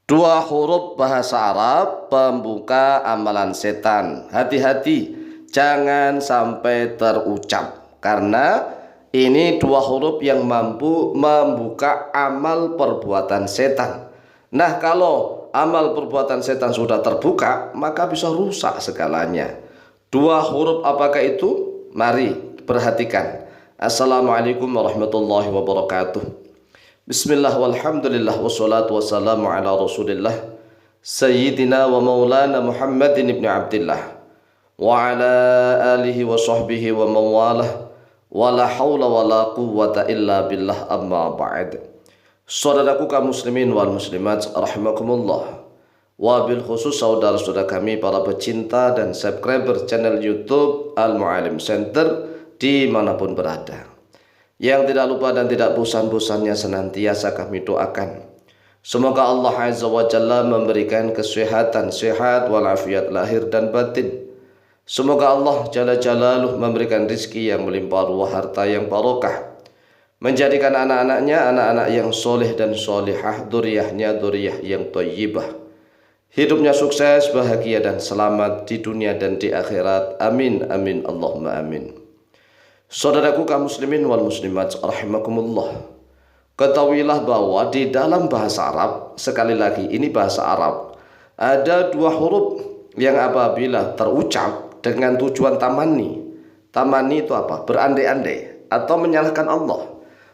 Dua huruf bahasa Arab pembuka amalan setan. Hati-hati, jangan sampai terucap, karena ini dua huruf yang mampu membuka amal perbuatan setan. Nah, kalau amal perbuatan setan sudah terbuka, maka bisa rusak segalanya. Dua huruf apakah itu? Mari perhatikan. Assalamualaikum warahmatullahi wabarakatuh. Bismillah walhamdulillah wassalatu wassalamu ala rasulillah Sayyidina wa maulana Muhammadin ibn Abdillah wa ala alihi wa sahbihi wa mawalah wa la hawla wa la quwwata illa billah amma ba'd. Saudaraku kaum muslimin wal muslimat rahimakumullah, wabil khusus saudara-saudara kami para pecinta dan subscriber channel YouTube Al-Mu'alim Center dimanapun berada, yang tidak lupa dan tidak bosan-bosannya senantiasa kami doakan, semoga Allah Azza wa Jalla memberikan kesehatan, sehat walafiat lahir dan batin. Semoga Allah Jalla Jalaluh memberikan rizki yang melimpah ruah, harta yang barokah, menjadikan anak-anaknya anak-anak yang soleh dan solehah, duriyahnya duriyah yang thayyibah, hidupnya sukses, bahagia dan selamat di dunia dan di akhirat. Amin amin Allahumma amin. Saudaraku kaum muslimin wal muslimat rahimakumullah, ketahuilah bahwa di dalam bahasa Arab, sekali lagi ini bahasa Arab, ada dua huruf yang apabila terucap dengan tujuan tamani. Tamani itu apa? Berandai-andai atau menyalahkan Allah,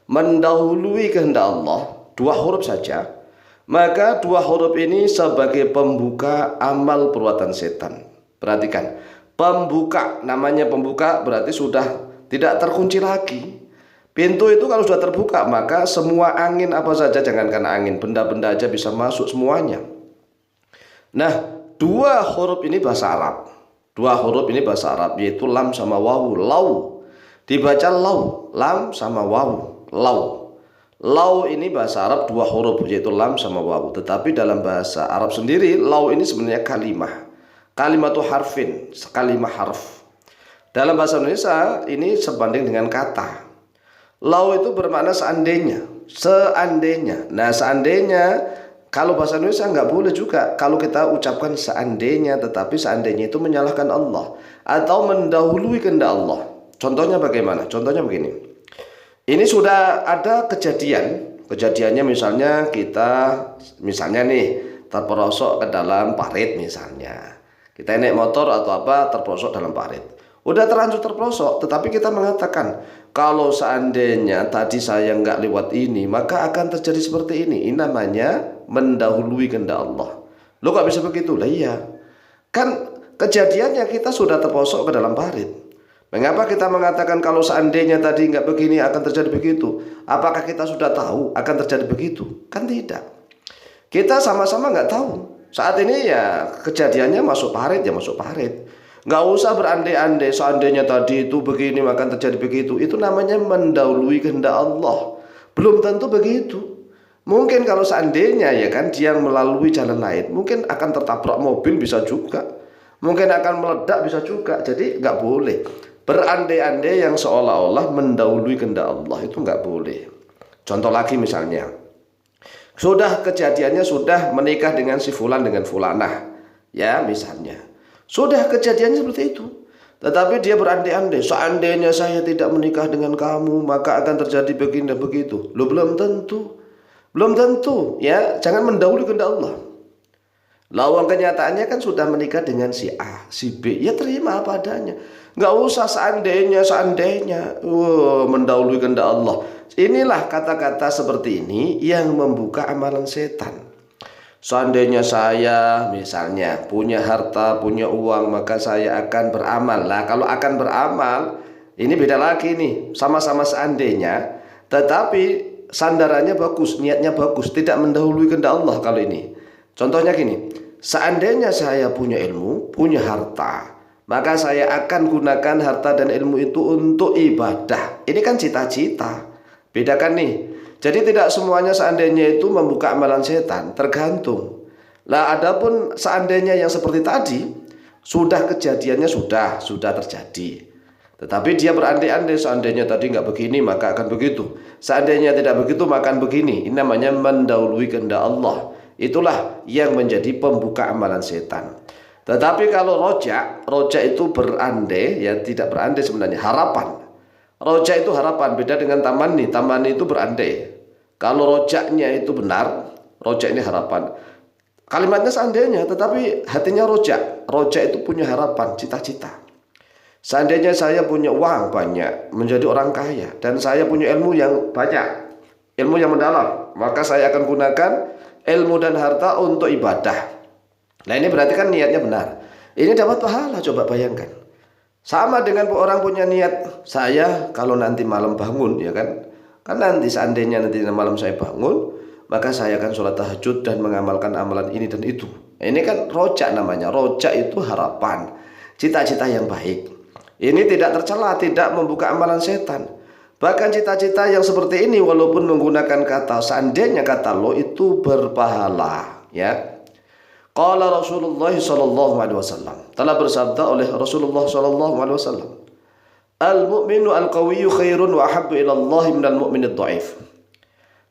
mendahului kehendak Allah, dua huruf saja, maka dua huruf ini sebagai pembuka amal perbuatan setan. Perhatikan, pembuka, namanya pembuka berarti sudah tidak terkunci lagi. Pintu itu kalau sudah terbuka, maka semua angin apa saja, jangankan angin, benda-benda aja bisa masuk semuanya. Nah, dua huruf ini bahasa Arab. Dua huruf ini bahasa Arab, yaitu lam sama wawu. Lau dibaca lau, lam sama wawu, lau. Lau ini bahasa Arab dua huruf, yaitu lam sama wawu. Tetapi dalam bahasa Arab sendiri, lau ini sebenarnya kalimah. Kalimatu harfin, kalimah harf. Dalam bahasa Indonesia ini sebanding dengan kata. Lau itu bermakna seandainya, seandainya. Nah, seandainya kalau bahasa Indonesia nggak boleh juga kalau kita ucapkan seandainya, tetapi seandainya itu menyalahkan Allah atau mendahului kehendak Allah. Contohnya bagaimana? Contohnya begini. Ini sudah ada kejadian. Kejadiannya misalnya misalnya nih terperosok ke dalam parit misalnya. Kita naik motor atau apa terperosok dalam parit. Udah terlanjur terperosok, tetapi kita mengatakan kalau seandainya tadi saya nggak lewat ini, maka akan terjadi seperti ini. Ini namanya mendahului kehendak Allah. Lo kok bisa begitu? Lah iya, kan kejadiannya kita sudah terperosok ke dalam parit. Mengapa kita mengatakan kalau seandainya tadi nggak begini akan terjadi begitu? Apakah kita sudah tahu akan terjadi begitu? Kan tidak. Kita sama-sama nggak tahu. Saat ini ya kejadiannya masuk parit ya masuk parit. Nggak usah berandai-andai, seandainya tadi itu begini maka terjadi begitu. Itu namanya mendahului kehendak Allah. Belum tentu begitu. Mungkin kalau seandainya ya kan dia melalui jalan lain, mungkin akan tertabrak mobil bisa juga, mungkin akan meledak bisa juga. Jadi nggak boleh berandai-andai yang seolah-olah mendahului kehendak Allah, itu nggak boleh. Contoh lagi misalnya, sudah kejadiannya sudah menikah dengan si fulan dengan fulanah, ya misalnya. Sudah kejadiannya seperti itu, tetapi dia berandai-andai, seandainya saya tidak menikah dengan kamu maka akan terjadi begini dan begitu. Lo belum tentu, belum tentu ya. Jangan mendahului kehendak Allah. Lawang kenyataannya kan sudah menikah dengan si A, si B, ya terima apa adanya. Nggak usah seandainya, mendahului kehendak Allah. Inilah kata-kata seperti ini yang membuka amalan setan. Seandainya saya misalnya punya harta, punya uang, maka saya akan beramal. Lah kalau akan beramal, ini beda lagi nih. Sama-sama seandainya, tetapi sandarannya bagus, niatnya bagus, tidak mendahului kehendak Allah kalau ini. Contohnya gini, seandainya saya punya ilmu, punya harta, maka saya akan gunakan harta dan ilmu itu untuk ibadah. Ini kan cita-cita. Bedakan nih. Jadi tidak semuanya seandainya itu membuka amalan setan, tergantung. Lah adapun seandainya yang seperti tadi, sudah kejadiannya sudah terjadi. Tetapi dia berandai-andai, seandainya tadi nggak begini maka akan begitu. Seandainya tidak begitu maka akan begini. Ini namanya mendahului kehendak Allah. Itulah yang menjadi pembuka amalan setan. Tetapi kalau rojak itu berandai, ya tidak berandai sebenarnya, harapan. Rojak itu harapan, beda dengan tamanni. Tamanni itu berandai. Kalau rojaknya itu benar, rojak ini harapan. Kalimatnya seandainya, tetapi hatinya rojak. Rojak itu punya harapan, cita-cita. Seandainya saya punya uang banyak, menjadi orang kaya, dan saya punya ilmu yang banyak, ilmu yang mendalam, maka saya akan gunakan ilmu dan harta untuk ibadah. Nah ini berarti kan niatnya benar. Ini dapat pahala, coba bayangkan. Sama dengan orang punya niat, saya kalau nanti malam bangun, ya kan? Kan nanti seandainya nanti malam saya bangun, maka saya akan sholat tahajud dan mengamalkan amalan ini dan itu. Ini kan rojak namanya. Rojak itu harapan, cita-cita yang baik. Ini tidak tercela, tidak membuka amalan setan. Bahkan cita-cita yang seperti ini walaupun menggunakan kata seandainya kata lo itu berpahala, ya. Qala Rasulullah sallallahu alaihi wasallam, telah bersabda oleh Rasulullah sallallahu alaihi wasallam, al-mu'minu al-qawiyyu khairun wa ahabbu ila Allah minal mu'minid dhaif.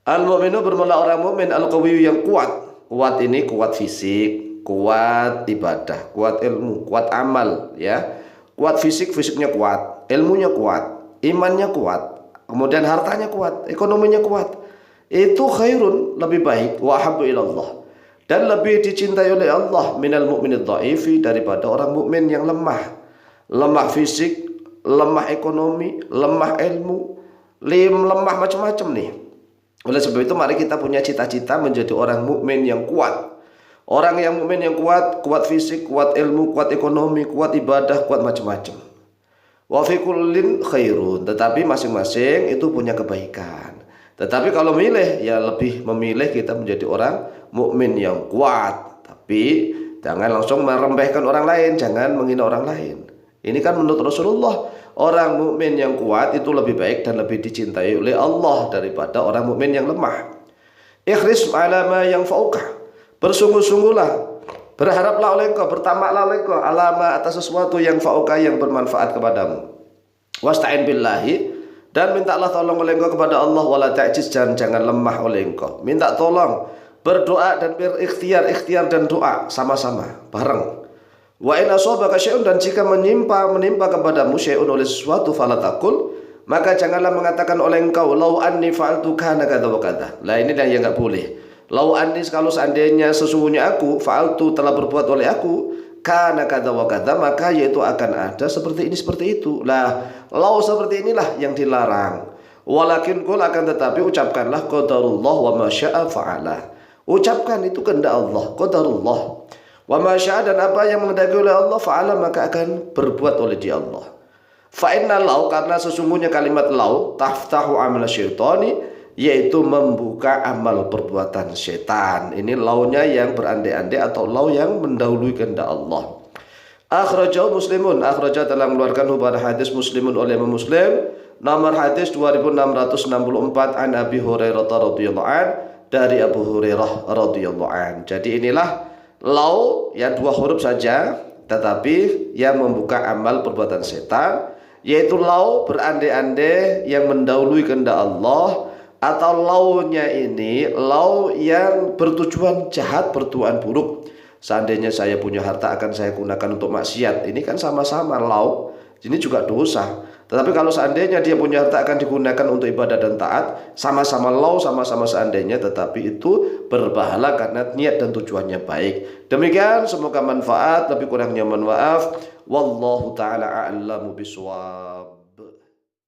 Al-mu'minu bermula orang mukmin al-qawiyyu yang kuat. Kuat ini kuat fisik, kuat ibadah, kuat ilmu, kuat amal, ya. Kuat fisik, fisiknya kuat, ilmunya kuat, imannya kuat, kemudian hartanya kuat, ekonominya kuat. Itu khairun, lebih baik, wa habbu ilallah, dan lebih dicintai oleh Allah minal mu'minid dhaifi, daripada orang mukmin yang lemah. Lemah fisik, lemah ekonomi, lemah ilmu, lemah macam-macam nih. Oleh sebab itu mari kita punya cita-cita menjadi orang mukmin yang kuat. Orang yang mukmin yang kuat, kuat fisik, kuat ilmu, kuat ekonomi, kuat ibadah, kuat macam-macam. Wa fi kullin khairun, tetapi masing-masing itu punya kebaikan. Tetapi kalau milih, ya lebih memilih kita menjadi orang mukmin yang kuat. Tapi jangan langsung meremehkan orang lain, jangan menghina orang lain. Ini kan menurut Rasulullah, orang mukmin yang kuat itu lebih baik dan lebih dicintai oleh Allah daripada orang mukmin yang lemah. Ikhris ala ma yanfa'uka, bersungguh-sungguhlah, berharaplah oleh engkau, bertamaklah oleh engkau alama atas sesuatu yang fa'uka, yang bermanfaat kepadamu. Wasta'in billahi, dan mintalah tolong oleh engkau kepada Allah, wala ta'jiz, jangan lemah oleh engkau. Minta tolong, berdoa dan berikhtiar, ikhtiar dan doa sama-sama bareng. Wa in asabaka syai'un, dan jika menimpa kepadamu syai'un oleh sesuatu, fala taqul, maka janganlah mengatakan oleh engkau lau anni fa'altu kana kadza wa kadza. Lah ini yang enggak boleh. Lau anis, kalau seandainya sesungguhnya aku fa'altu, telah berbuat oleh aku kana kadza wa kadza, maka yaitu akan ada seperti ini seperti itu. Lah lau seperti inilah yang dilarang. Walakin qul, akan tetapi ucapkanlah qadarullah wa ma syaa fa'ala. Ucapkan itu kehendak Allah, qadarullah wa ma syaa, dan apa yang menghendaki oleh Allah fa'ala, maka akan berbuat oleh dia Allah. Fa inna lau, karena sesungguhnya kalimat lau taftahu amal syaitani, yaitu membuka amal perbuatan setan. Ini launya yang berandai-andai atau lau yang mendahului kehendak Allah. Akhrajahu Muslimun, akhraja telah mengeluarkan pada hadis Muslimun oleh Imam Muslim, nomor hadis 2664, an Abi Hurairah radhiyallahu an, dari Abu Hurairah radhiyallahu an. Jadi inilah lau, ya dua huruf saja, tetapi yang membuka amal perbuatan setan, yaitu lau berandai-andai yang mendahului kehendak Allah, atau launya ini lau yang bertujuan jahat, bertujuan buruk. Seandainya saya punya harta akan saya gunakan untuk maksiat. Ini kan sama-sama lau, ini juga dosa. Tetapi kalau seandainya dia punya harta akan digunakan untuk ibadah dan taat, sama-sama lau, sama-sama seandainya, tetapi itu berpahala karena niat dan tujuannya baik. Demikian, semoga manfaat, lebih kurangnya mohon maaf. Wallahu ta'ala a'lamu bishawab.